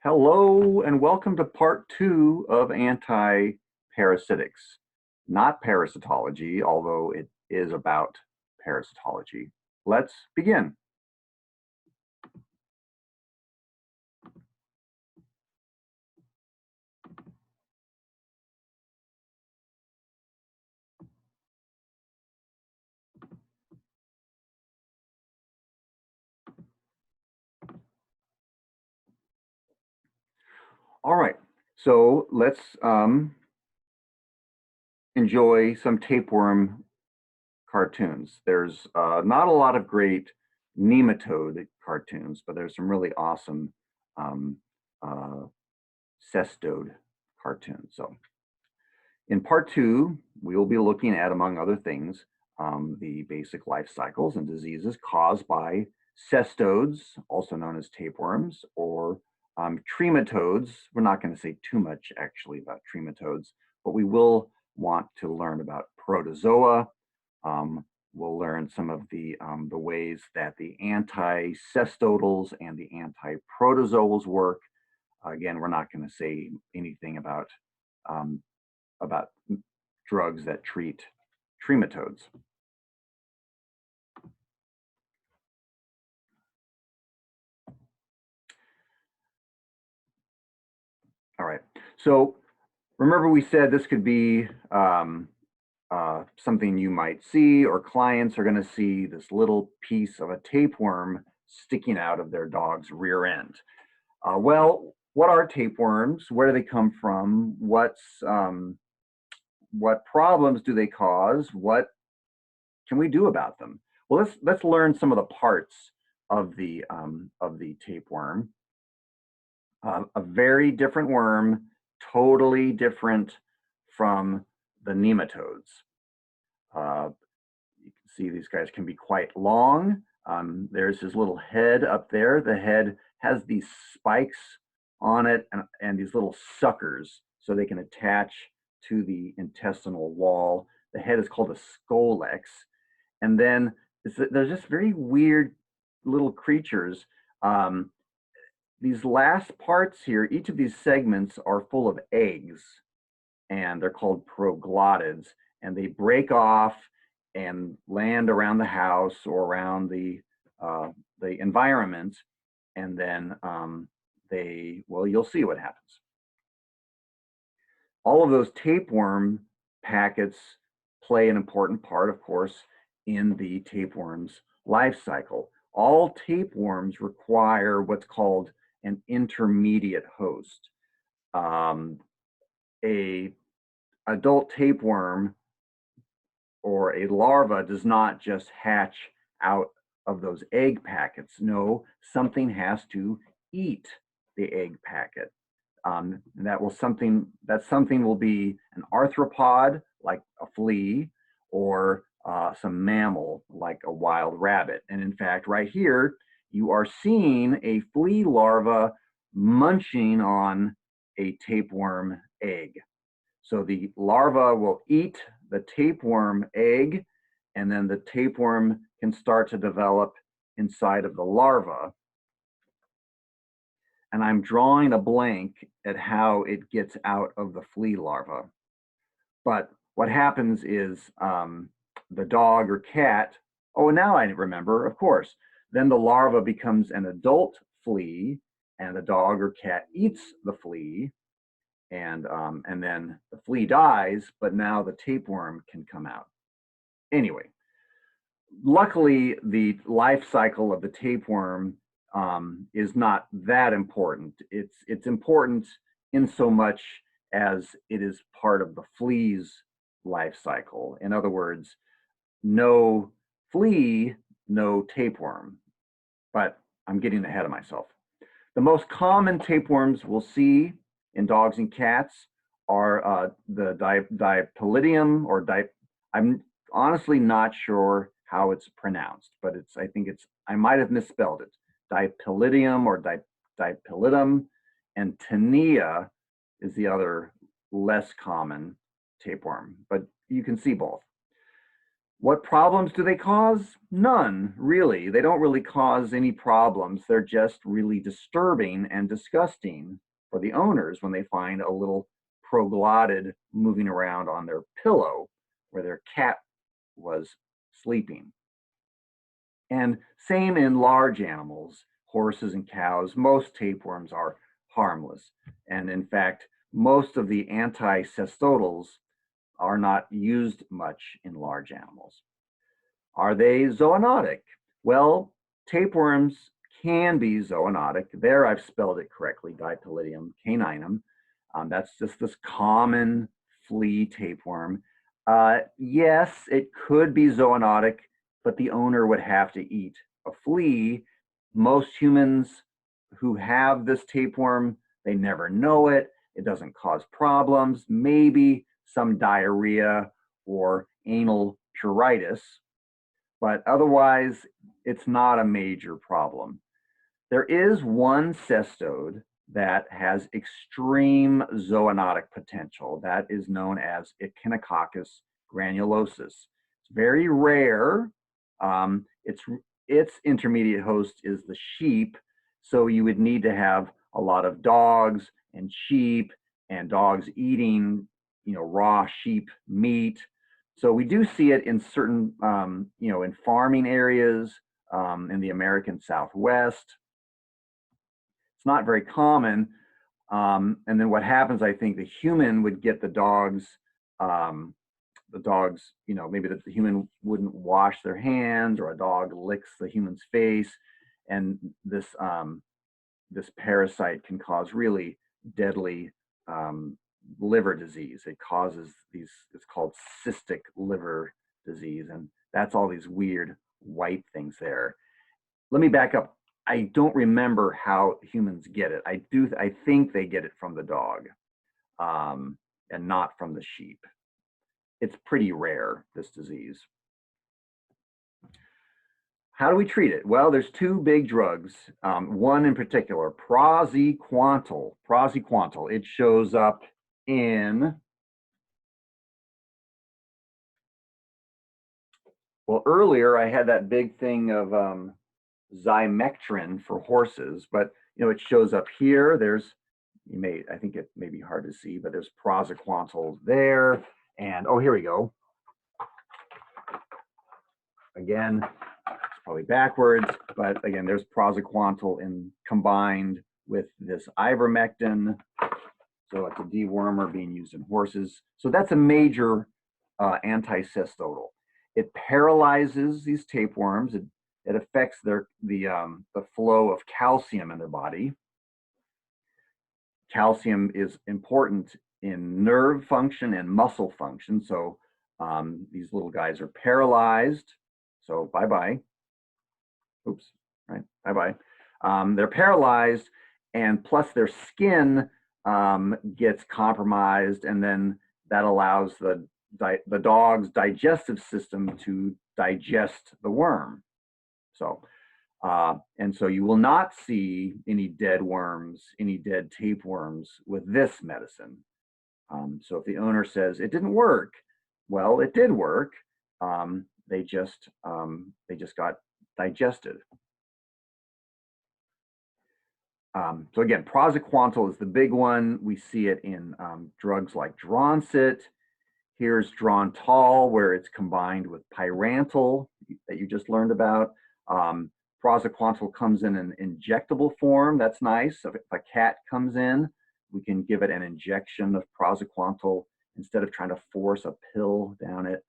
Hello and welcome to part 2 of Antiparasitics. Not parasitology, although it is about parasitology. Let's begin. All right, so let's enjoy some tapeworm cartoons. There's not a lot of great nematode cartoons, but there's some really awesome um, uh, cestode cartoons. So in part 2, we will be looking at, among other things, the basic life cycles and diseases caused by cestodes, also known as tapeworms, or trematodes. We're not going to say too much actually about trematodes, but we will want to learn about protozoa. We'll learn some of the ways that the anti-cestodals and the anti-protozoals work. Again, we're not going to say anything um, about drugs that treat trematodes. All right, so remember we said this could be something you might see, or clients are going to see this little piece of a tapeworm sticking out of their dog's rear end. Well, what are tapeworms? Where do they come from? What problems do they cause? What can we do about them? Well, let's learn some of the parts of the tapeworm. A very different worm, totally different from the nematodes. You can see these guys can be quite long. There's his little head up there. The head has these spikes on it and these little suckers so they can attach to the intestinal wall. The head is called a scolex. And then there's just very weird little creatures. These last parts here, each of these segments are full of eggs, and they're called proglottids, and they break off and land around the house or around the environment, and then you'll see what happens. All of those tapeworm packets play an important part, of course, in the tapeworm's life cycle. All tapeworms require what's called an intermediate host. A adult tapeworm or a larva does not just hatch out of those egg packets. No, something has to eat the egg packet. That something will be an arthropod like a flea, or some mammal like a wild rabbit. And in fact, right here, you are seeing a flea larva munching on a tapeworm egg. So the larva will eat the tapeworm egg, and then the tapeworm can start to develop inside of the larva. And I'm drawing a blank at how it gets out of the flea larva. But what happens is the dog or cat, oh, now I remember, of course, then the larva becomes an adult flea, and the dog or cat eats the flea, and then the flea dies, but now the tapeworm can come out. Anyway, luckily, the life cycle of the tapeworm is not that important. It's important in so much as it is part of the flea's life cycle. In other words, no flea, no tapeworm. But I'm getting ahead of myself. The most common tapeworms we'll see in dogs and cats are the Dipylidium, or I'm honestly not sure how it's pronounced, but I might have misspelled it. Dipylidium or Dipylidum, and Tinea is the other less common tapeworm, but you can see both. What problems do they cause? None, really. They don't really cause any problems. They're just really disturbing and disgusting for the owners when they find a little proglotid moving around on their pillow where their cat was sleeping. And same in large animals, horses and cows. Most tapeworms are harmless. And in fact, most of the anticestodals are not used much in large animals. Are they zoonotic? Well, tapeworms can be zoonotic. There, I've spelled it correctly, Dipylidium caninum. That's just this common flea tapeworm. Yes, it could be zoonotic, but the owner would have to eat a flea. Most humans who have this tapeworm, they never know it. It doesn't cause problems, maybe some diarrhea or anal pruritus, but otherwise, it's not a major problem. There is one cestode that has extreme zoonotic potential. That is known as Echinococcus granulosus. It's very rare. Its intermediate host is the sheep, so you would need to have a lot of dogs and sheep and dogs eating, raw sheep meat. So we do see it in certain, in farming areas in the American Southwest. It's not very common. And then what happens, I think the human would get the dogs, maybe that the human wouldn't wash their hands or a dog licks the human's face. And this parasite can cause really deadly liver disease. It causes it's called cystic liver disease. And that's all these weird white things there. Let me back up. I don't remember how humans get it. I think they get it from the dog, and not from the sheep. It's pretty rare, this disease. How do we treat it? Well, there's two big drugs. One in particular, praziquantel. Praziquantel. It shows up in, well, earlier I had that big thing of Zymectrin for horses, but it shows up here. I think it may be hard to see, but there's praziquantel there. And here we go. Again, it's probably backwards, but again, there's praziquantel combined with this ivermectin. So it's a dewormer being used in horses. So that's a major anticestodal. It paralyzes these tapeworms. It affects the flow of calcium in their body. Calcium is important in nerve function and muscle function. So these little guys are paralyzed. So bye-bye. Oops, right, bye-bye. They're paralyzed, and plus their skin gets compromised, and then that allows the dog's digestive system to digest the worm. So, and so you will not see any dead worms, any dead tapeworms with this medicine. So if the owner says it didn't work, well, it did work. They just got digested. So again, praziquantel is the big one. We see it in drugs like Droncit. Here's Drontal, where it's combined with Pyrantel that you just learned about. Praziquantel comes in an injectable form. That's nice. So if a cat comes in, we can give it an injection of praziquantel instead of trying to force a pill down it.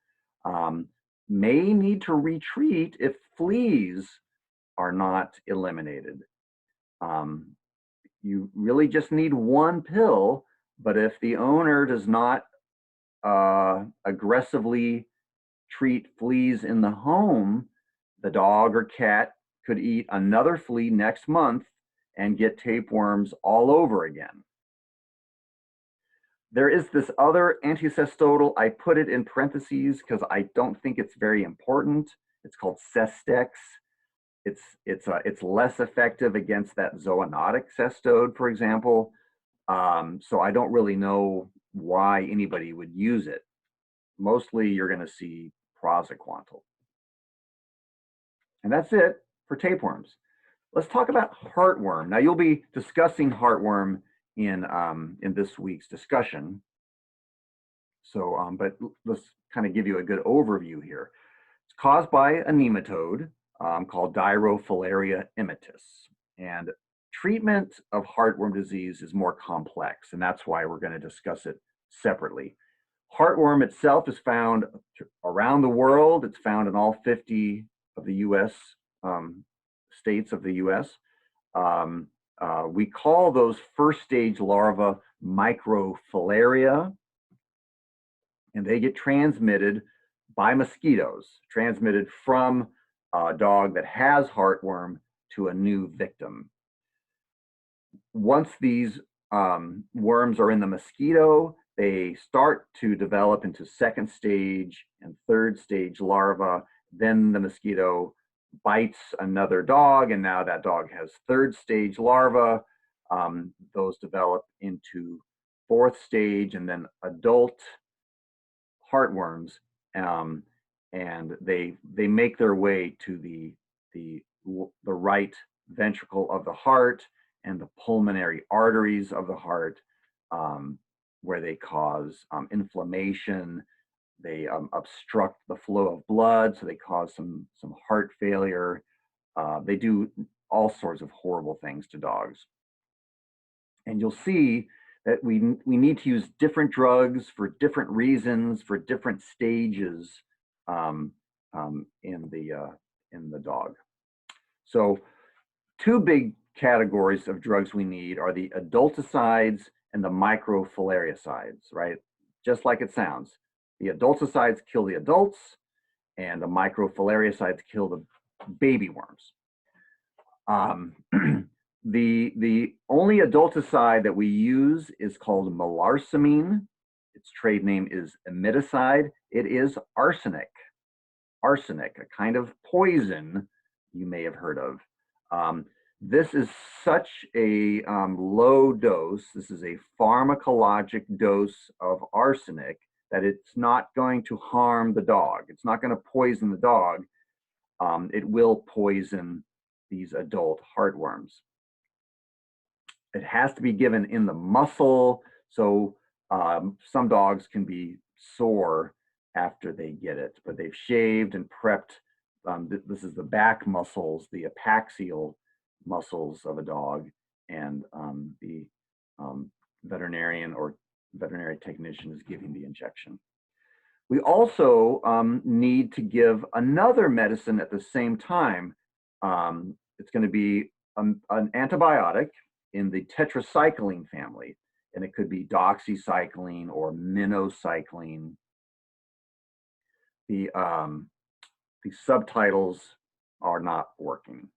May need to retreat if fleas are not eliminated. You really just need one pill, but if the owner does not aggressively treat fleas in the home, the dog or cat could eat another flea next month and get tapeworms all over again. There is this other anticestodal. I put it in parentheses because I don't think it's very important. It's called Cestex. It's less effective against that zoonotic cestode, for example. So I don't really know why anybody would use it. Mostly you're going to see praziquantel. And that's it for tapeworms. Let's talk about heartworm. Now, you'll be discussing heartworm in this week's discussion. So, but let's kind of give you a good overview here. It's caused by a nematode called Dirofilaria immitis. And treatment of heartworm disease is more complex, and that's why we're going to discuss it separately. Heartworm itself is found around the world. It's found in all 50 of the U.S. States of the U.S. We call those first stage larvae microfilaria, and they get transmitted by mosquitoes, transmitted from a dog that has heartworm to a new victim. Once these worms are in the mosquito, they start to develop into second stage and third stage larvae. Then the mosquito bites another dog, and now that dog has third stage larvae. Those develop into fourth stage and then adult heartworms, and they make their way to the right ventricle of the heart and the pulmonary arteries of the heart, where they cause inflammation. They obstruct the flow of blood, so they cause some heart failure. They do all sorts of horrible things to dogs. And you'll see that we need to use different drugs for different reasons, for different stages in the dog. So two big categories of drugs we need are the adulticides and the microfilariacides, right? Just like it sounds. The adulticides kill the adults, and the microfilariacides kill the baby worms. The only adulticide that we use is called melarsamine. Its trade name is imiticide. It is arsenic. Arsenic, a kind of poison you may have heard of. This is such a low dose. This is a pharmacologic dose of arsenic that it's not going to harm the dog. It's not going to poison the dog. It will poison these adult heartworms. It has to be given in the muscle, so some dogs can be sore after they get it, but they've shaved and prepped. This is the back muscles, the apaxial muscles of a dog, and the veterinarian or veterinary technician is giving the injection. We also need to give another medicine at the same time. It's going to be an antibiotic in the tetracycline family, and it could be doxycycline or minocycline. The subtitles are not working.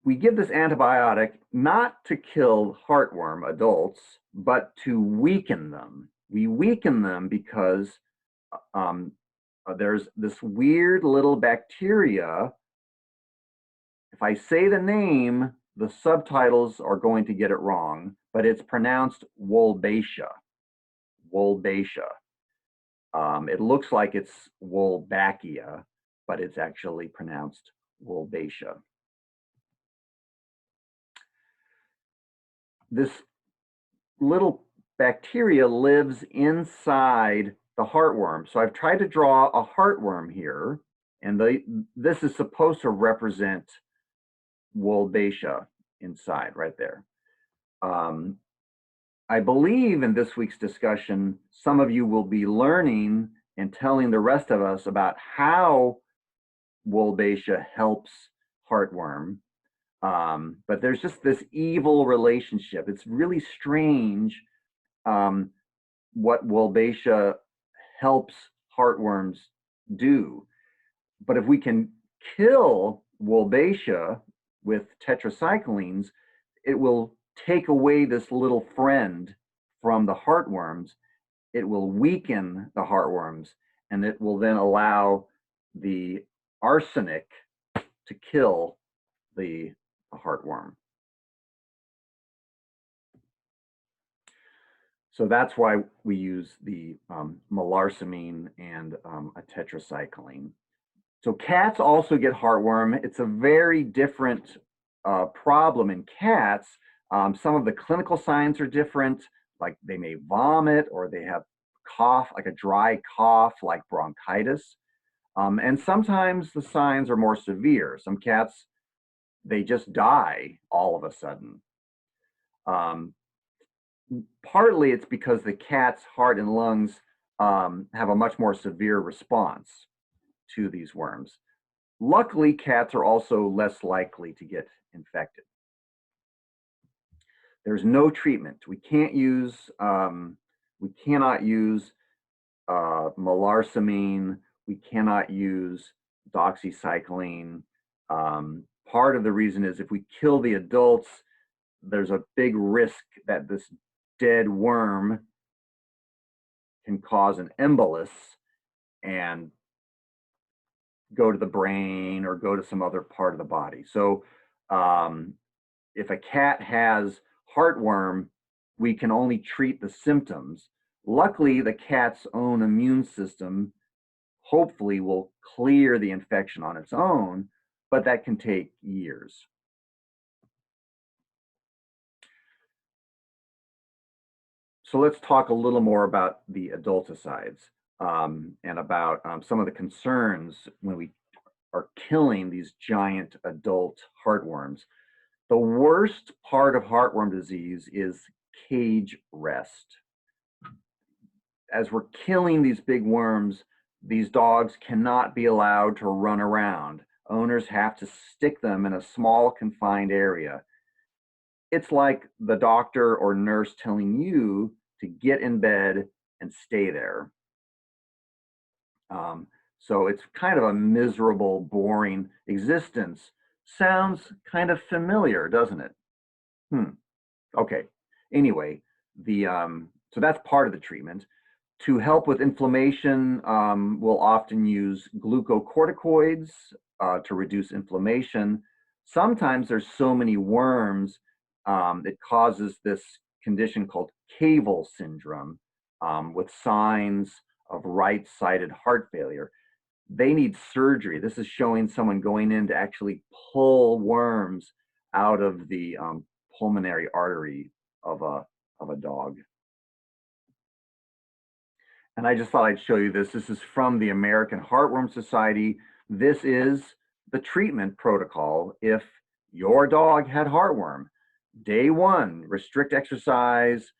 We give this antibiotic not to kill heartworm adults, but to weaken them. We weaken them because there's this weird little bacteria. If I say the name, the subtitles are going to get it wrong, but it's pronounced Wolbachia. Wolbachia. It looks like it's Wolbachia, but it's actually pronounced Wolbachia. This little bacteria lives inside the heartworm. So I've tried to draw a heartworm here, and this is supposed to represent Wolbachia inside right there. I believe in this week's discussion, some of you will be learning and telling the rest of us about how Wolbachia helps heartworm. But there's just this evil relationship. It's really strange what Wolbachia helps heartworms do. But if we can kill Wolbachia with tetracyclines, it will take away this little friend from the heartworms. It will weaken the heartworms, and it will then allow the arsenic to kill the heartworm. So that's why we use the melarsamine and a tetracycline. So cats also get heartworm. It's a very different problem in cats. Some of the clinical signs are different, like they may vomit or they have cough, like a dry cough, like bronchitis. And sometimes the signs are more severe. Some cats, they just die all of a sudden. Um, Partly it's because the cat's heart and lungs have a much more severe response to these worms. Luckily, cats are also less likely to get infected. There's no treatment. We cannot use melarsamine. We cannot use doxycycline. Part of the reason is if we kill the adults, there's a big risk that this dead worm can cause an embolus and go to the brain or go to some other part of the body. So if a cat has heartworm, we can only treat the symptoms. Luckily, the cat's own immune system hopefully will clear the infection on its own, but that can take years. So let's talk a little more about the adulticides and about some of the concerns when we are killing these giant adult heartworms. The worst part of heartworm disease is cage rest. As we're killing these big worms, these dogs cannot be allowed to run around. Owners have to stick them in a small confined area. It's like the doctor or nurse telling you to get in bed and stay there. So it's kind of a miserable, boring existence. Sounds kind of familiar, doesn't it? Okay. Anyway, so that's part of the treatment. To help with inflammation, we'll often use glucocorticoids to reduce inflammation. Sometimes there's so many worms, it causes this condition called caval syndrome with signs of right-sided heart failure. They need surgery. This is showing someone going in to actually pull worms out of the pulmonary artery of a dog. And I just thought I'd show you this. This is from the American Heartworm Society. This is the treatment protocol if your dog had heartworm. Day one, restrict exercise,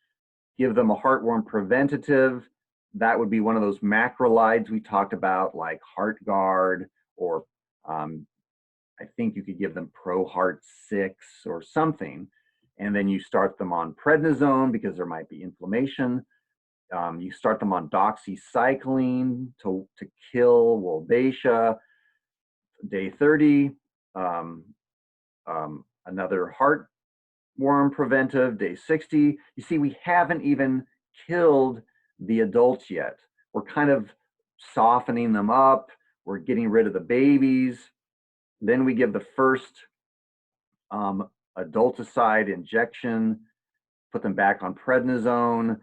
give them a heartworm preventative. That would be one of those macrolides we talked about, like HeartGuard, or I think you could give them ProHeart 6 or something. And then you start them on prednisone because there might be inflammation. You start them on doxycycline to kill Wolbachia. Day 30, another heartworm preventive. Day 60. You see, we haven't even killed the adults yet. We're kind of softening them up. We're getting rid of the babies. Then we give the first adulticide injection, put them back on prednisone.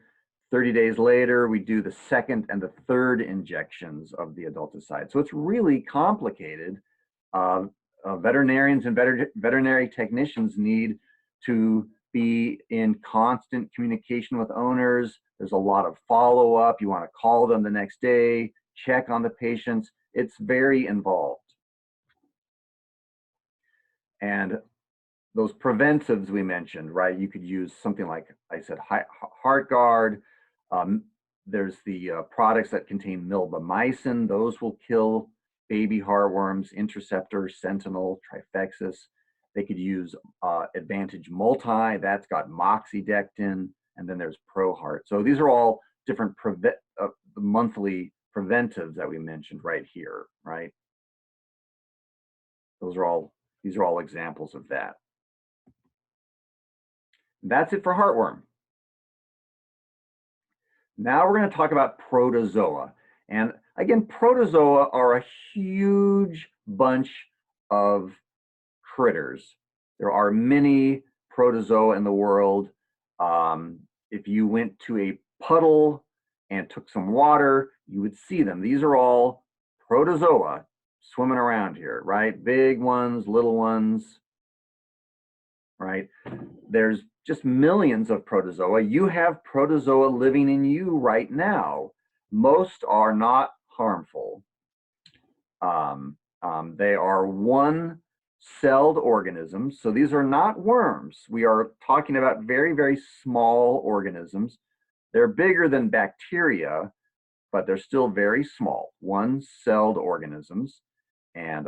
30 days later, we do the second and the third injections of the adulticide. So it's really complicated. Veterinarians and veterinary technicians need to be in constant communication with owners. There's a lot of follow-up. You want to call them the next day, check on the patients. It's very involved. And those preventives we mentioned, right? You could use something like I said, HeartGuard. There's the products that contain milbemycin. Those will kill baby heartworms, Interceptor, Sentinel, Trifexis. They could use Advantage Multi. That's got moxidectin. And then there's ProHeart. So these are all different monthly preventives that we mentioned right here, right? These are all examples of that. That's it for heartworm. Now we're going to talk about protozoa. And again, protozoa are a huge bunch of critters. There are many protozoa in the world. if you went to a puddle and took some water, you would see them. These are all protozoa swimming around here, right? Big ones, little ones, right? There's just millions of protozoa. You have protozoa living in you right now. Most are not harmful. They are one-celled organisms. So these are not worms. We are talking about very, very small organisms. They're bigger than bacteria, but they're still very small, one-celled organisms. And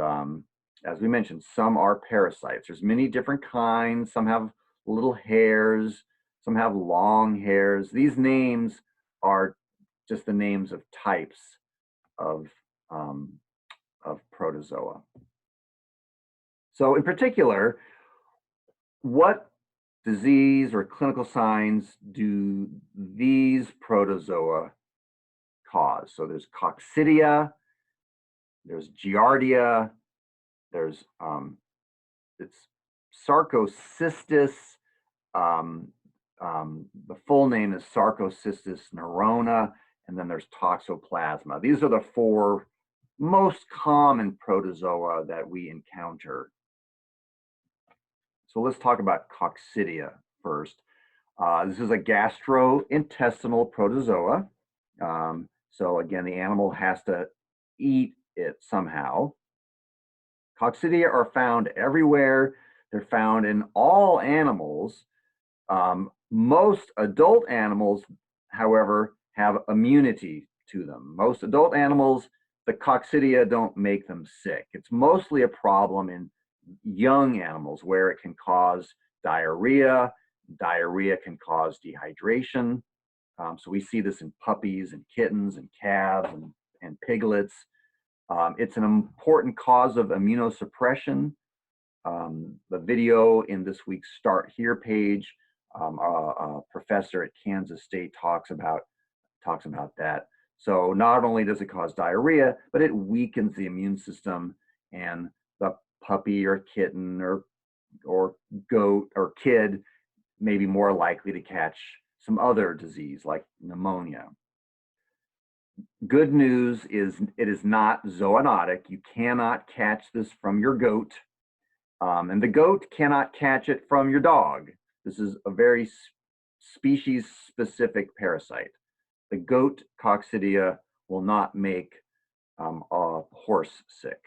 as we mentioned, some are parasites. There's many different kinds. Some have little hairs, some have long hairs. These names are just the names of types of protozoa. So in particular, what disease or clinical signs do these protozoa cause? So there's coccidia, there's giardia, there's it's sarcocystis. The full name is Sarcocystis neurona, and then there's toxoplasma. These are the four most common protozoa that we encounter. So let's talk about coccidia first. This is a gastrointestinal protozoa. So again, the animal has to eat it somehow. Coccidia are found everywhere. They're found in all animals. Most adult animals, however, have immunity to them. Most adult animals, the coccidia don't make them sick. It's mostly a problem in young animals where it can cause diarrhea. Diarrhea can cause dehydration. So we see this in puppies and kittens and calves and piglets. It's an important cause of immunosuppression. The video in this week's Start Here page, a professor at Kansas State talks about that. So not only does it cause diarrhea, but it weakens the immune system, and the puppy or kitten or goat or kid may be more likely to catch some other disease like pneumonia. Good news is it is not zoonotic. You cannot catch this from your goat, and the goat cannot catch it from your dog. This is a very species-specific parasite. The goat coccidia will not make a horse sick.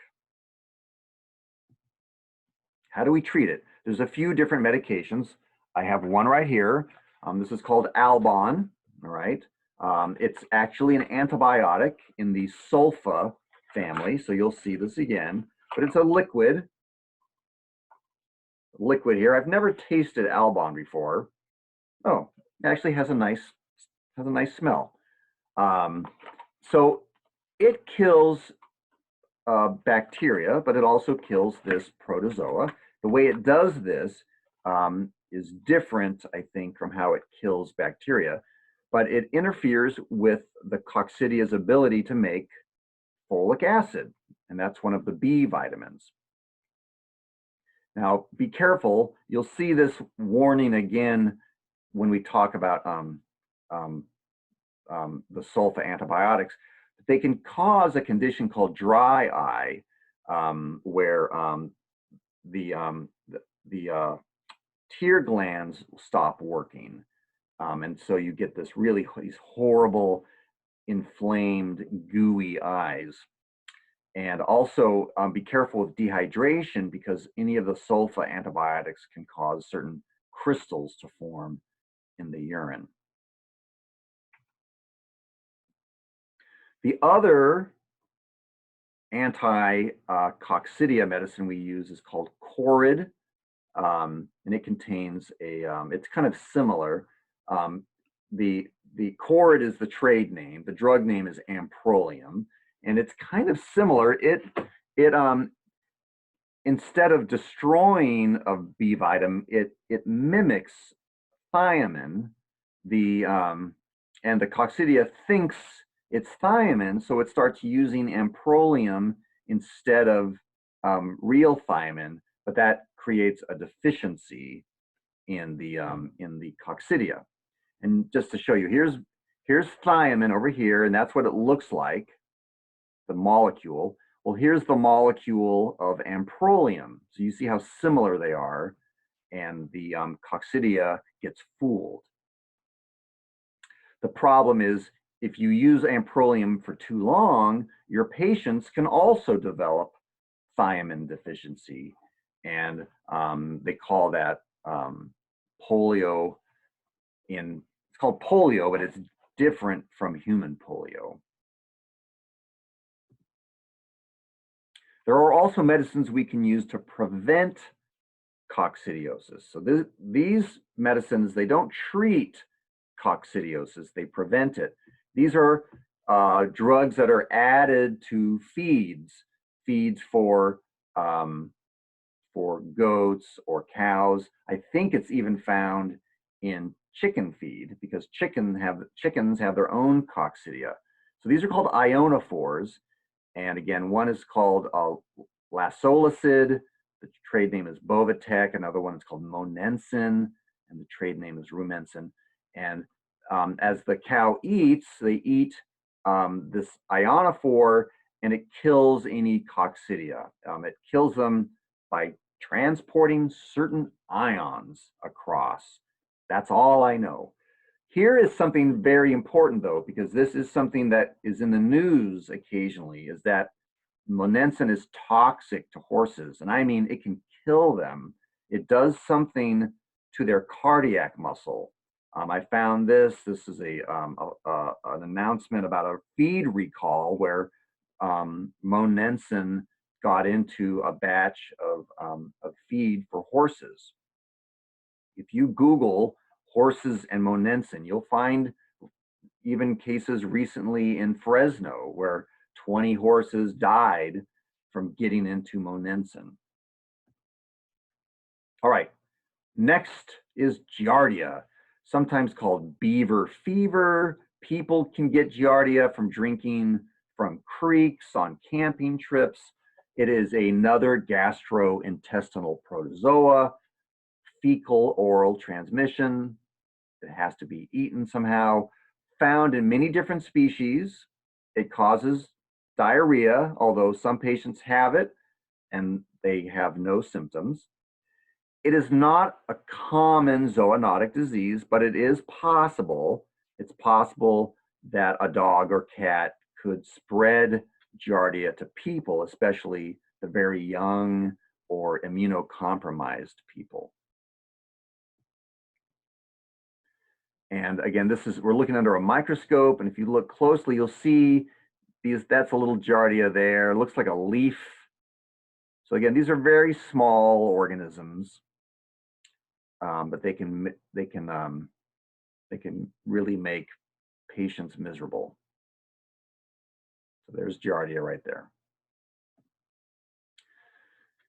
How do we treat it? There's a few different medications. I have one right here. This is called Albon, all right? It's actually an antibiotic in the sulfa family, so you'll see this again, but it's a liquid here. I've never tasted Albon before. Oh, it actually has a nice smell. So it kills bacteria, but it also kills this protozoa. The way it does this is different, I think, from how it kills bacteria, but it interferes with the coccidia's ability to make folic acid, and that's one of the B vitamins. Now, be careful. You'll see this warning again when we talk about the sulfa antibiotics. They can cause a condition called dry eye, where the tear glands stop working, and so you get these horrible, inflamed, gooey eyes. And also be careful with dehydration, because any of the sulfa antibiotics can cause certain crystals to form in the urine. The other anti-coccidia medicine we use is called Corid, and it contains it's kind of similar. The Corid is the trade name. The drug name is Amprolium, and it's kind of similar. It instead of destroying a B vitamin, it mimics thiamine. And the coccidia thinks it's thiamine, so it starts using Amprolium instead of real thiamine, but that creates a deficiency in the coccidia. And just to show you, here's thiamine over here, and that's what it looks like, the molecule. Well, here's the molecule of amprolium. So you see how similar they are, and the coccidia gets fooled. The problem is if you use amprolium for too long, your patients can also develop thiamine deficiency, and they call that polio. It's called polio, but it's different from human polio. There are also medicines we can use to prevent coccidiosis. So these medicines, they don't treat coccidiosis, they prevent it. These are drugs that are added to feeds for goats or cows. I think it's even found in chicken feed because chickens have their own coccidia. So these are called ionophores. And again, one is called lasolacid. The trade name is Bovatec. Another one is called monensin, and the trade name is rumensin. And as the cow eats, they eat this ionophore, and it kills any coccidia. It kills them by transporting certain ions across. That's all I know. Here is something very important, though, because this is something that is in the news occasionally, is that monensin is toxic to horses. And I mean, it can kill them. It does something to their cardiac muscle. I found this. This is an announcement about a feed recall where monensin got into a batch of feed for horses. If you Google horses and monensin, you'll find even cases recently in Fresno where 20 horses died from getting into monensin. All right, next is giardia, sometimes called beaver fever. People can get giardia from drinking from creeks on camping trips. It is another gastrointestinal protozoa, fecal oral transmission. It has to be eaten somehow. Found in many different species. It causes diarrhea, although some patients have it and they have no symptoms. It is not a common zoonotic disease, but it is possible. It's possible that a dog or cat could spread giardia to people, especially the very young or immunocompromised people. And again, we're looking under a microscope, and if you look closely, you'll see that's a little giardia there. It looks like a leaf. So again, these are very small organisms, but they can really make patients miserable. So there's giardia right there.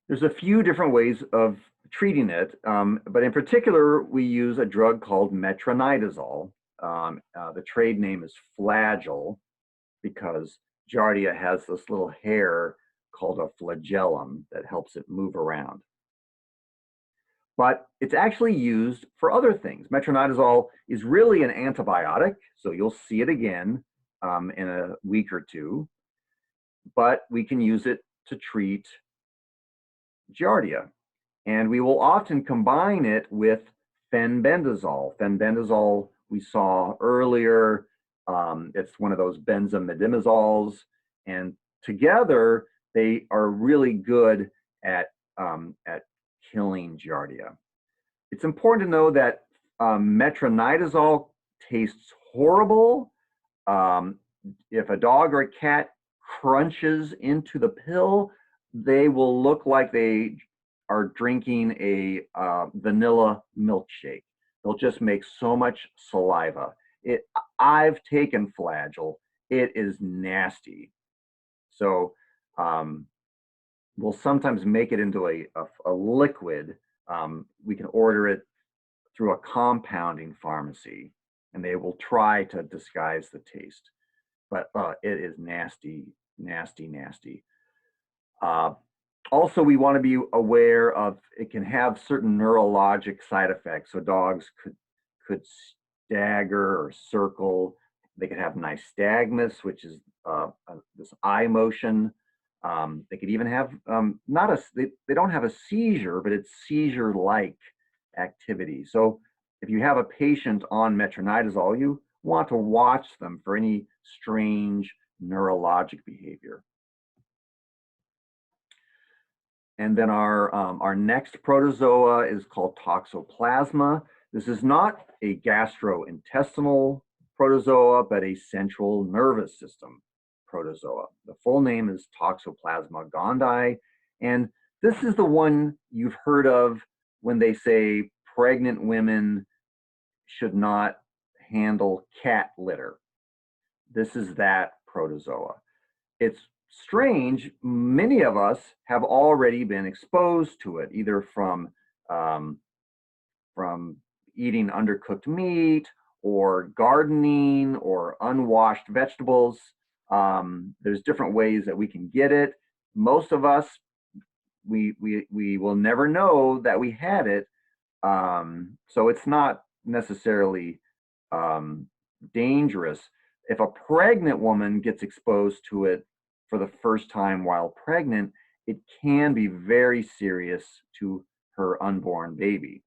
There's a few different ways of treating it, but in particular, we use a drug called metronidazole. The trade name is Flagyl because giardia has this little hair called a flagellum that helps it move around. But it's actually used for other things. Metronidazole is really an antibiotic, so you'll see it again in a week or two, but we can use it to treat giardia. And we will often combine it with fenbendazole. Fenbendazole we saw earlier. It's one of those benzimidimizoles, and together they are really good at killing giardia. It's important to know that metronidazole tastes horrible. If a dog or a cat crunches into the pill, they will look like they are drinking a vanilla milkshake. They'll just make so much saliva. I've taken Flagyl. It is nasty. So we'll sometimes make it into a liquid. We can order it through a compounding pharmacy, and they will try to disguise the taste. But it is nasty, nasty, nasty. Also, we want to be aware of it can have certain neurologic side effects. So dogs could dagger or circle. They could have nystagmus, which is this eye motion. They could even have not a, they don't have a seizure, but it's seizure-like activity. So if you have a patient on metronidazole, you want to watch them for any strange neurologic behavior. And then our next protozoa is called Toxoplasma. This is not a gastrointestinal protozoa, but a central nervous system protozoa. The full name is Toxoplasma gondii, and this is the one you've heard of when they say pregnant women should not handle cat litter. This is that protozoa. It's strange, many of us have already been exposed to it, either um, from eating undercooked meat or gardening or unwashed vegetables. There's different ways that we can get it. Most of us, we will never know that we had it. So it's not necessarily um, dangerous. If a pregnant woman gets exposed to it for the first time while pregnant, it can be very serious to her unborn baby.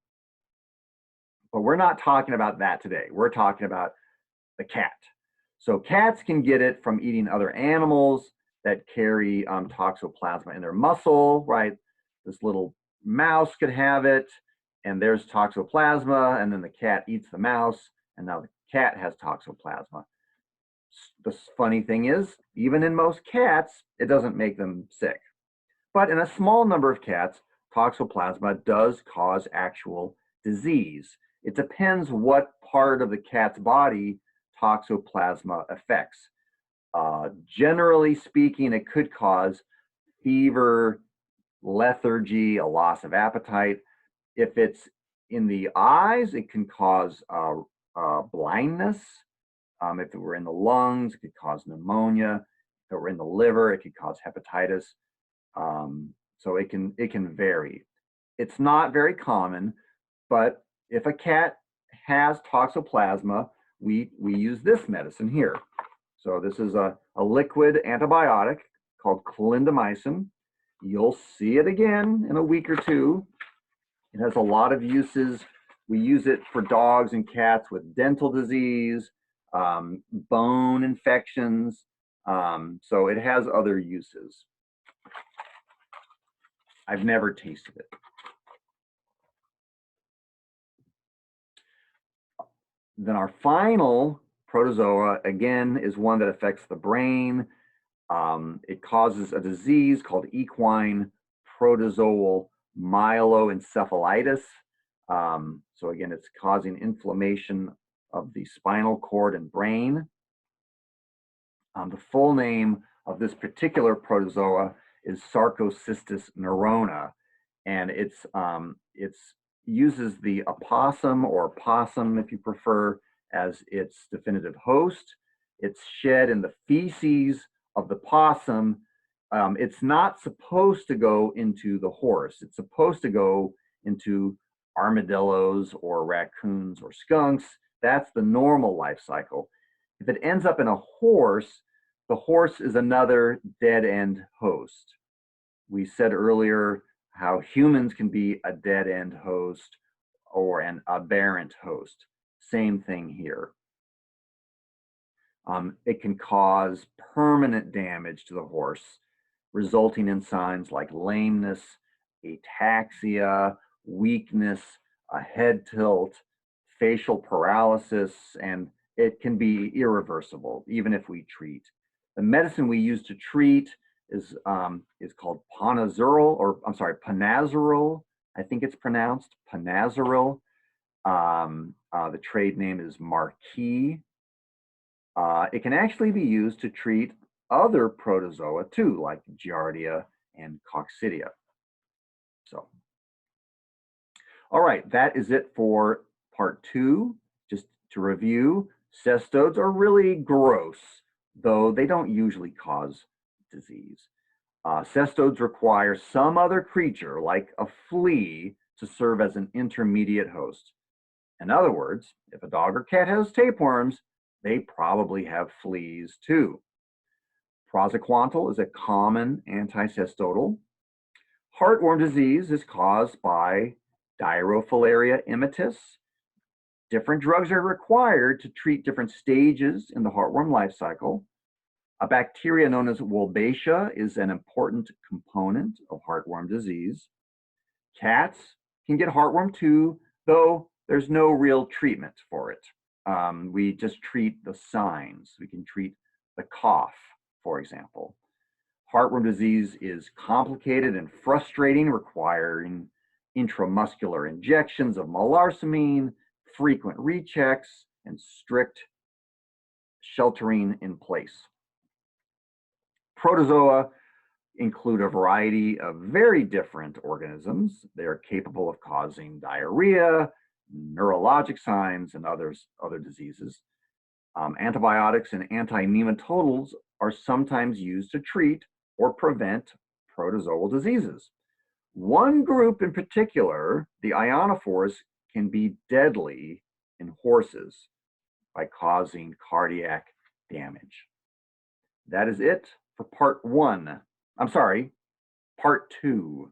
But we're not talking about that today. We're talking about the cat. So cats can get it from eating other animals that carry toxoplasma in their muscle, right? This little mouse could have it, and there's toxoplasma, and then the cat eats the mouse, and now the cat has toxoplasma. The funny thing is, even in most cats, it doesn't make them sick. But in a small number of cats, toxoplasma does cause actual disease. It depends what part of the cat's body toxoplasma affects. Generally speaking, it could cause fever, lethargy, a loss of appetite. If it's in the eyes, it can cause blindness. If it were in the lungs, it could cause pneumonia. If it were in the liver, it could cause hepatitis. So it can vary. It's not very common, but if a cat has toxoplasma, we use this medicine here. So this is a liquid antibiotic called clindamycin. You'll see it again in a week or two. It has a lot of uses. We use it for dogs and cats with dental disease, bone infections. So it has other uses. I've never tasted it. Then our final protozoa, again, is one that affects the brain. It causes a disease called equine protozoal myeloencephalitis. So again, it's causing inflammation of the spinal cord and brain. The full name of this particular protozoa is Sarcocystis neurona, and it's uses the opossum or possum, if you prefer, as its definitive host. It's shed in the feces of the possum. It's not supposed to go into the horse. It's supposed to go into armadillos or raccoons or skunks. That's the normal life cycle. If it ends up in a horse, the horse is another dead end host. We said earlier how humans can be a dead end host or an aberrant host. Same thing here. It can cause permanent damage to the horse, resulting in signs like lameness, ataxia, weakness, a head tilt, facial paralysis, and it can be irreversible, even if we treat. The medicine we use to treat is called Panazerol. I think it's pronounced Panazerol. The trade name is Marquis. It can actually be used to treat other protozoa too, like Giardia and Coccidia. So, all right, that is it for part 2. Just to review, cestodes are really gross, though they don't usually cause disease. Cestodes require some other creature, like a flea, to serve as an intermediate host. In other words, if a dog or cat has tapeworms, they probably have fleas too. Praziquantel is a common anticestotal. Heartworm disease is caused by Dirofilaria immitis. Different drugs are required to treat different stages in the heartworm life cycle. A bacteria known as Wolbachia is an important component of heartworm disease. Cats can get heartworm too, though there's no real treatment for it. We just treat the signs. We can treat the cough, for example. Heartworm disease is complicated and frustrating, requiring intramuscular injections of malarsamine, frequent rechecks, and strict sheltering in place. Protozoa include a variety of very different organisms. They are capable of causing diarrhea, neurologic signs, and other diseases. Antibiotics and anti-nematodals are sometimes used to treat or prevent protozoal diseases. One group in particular, the ionophores, can be deadly in horses by causing cardiac damage. That is it for part 1. I'm sorry, part 2.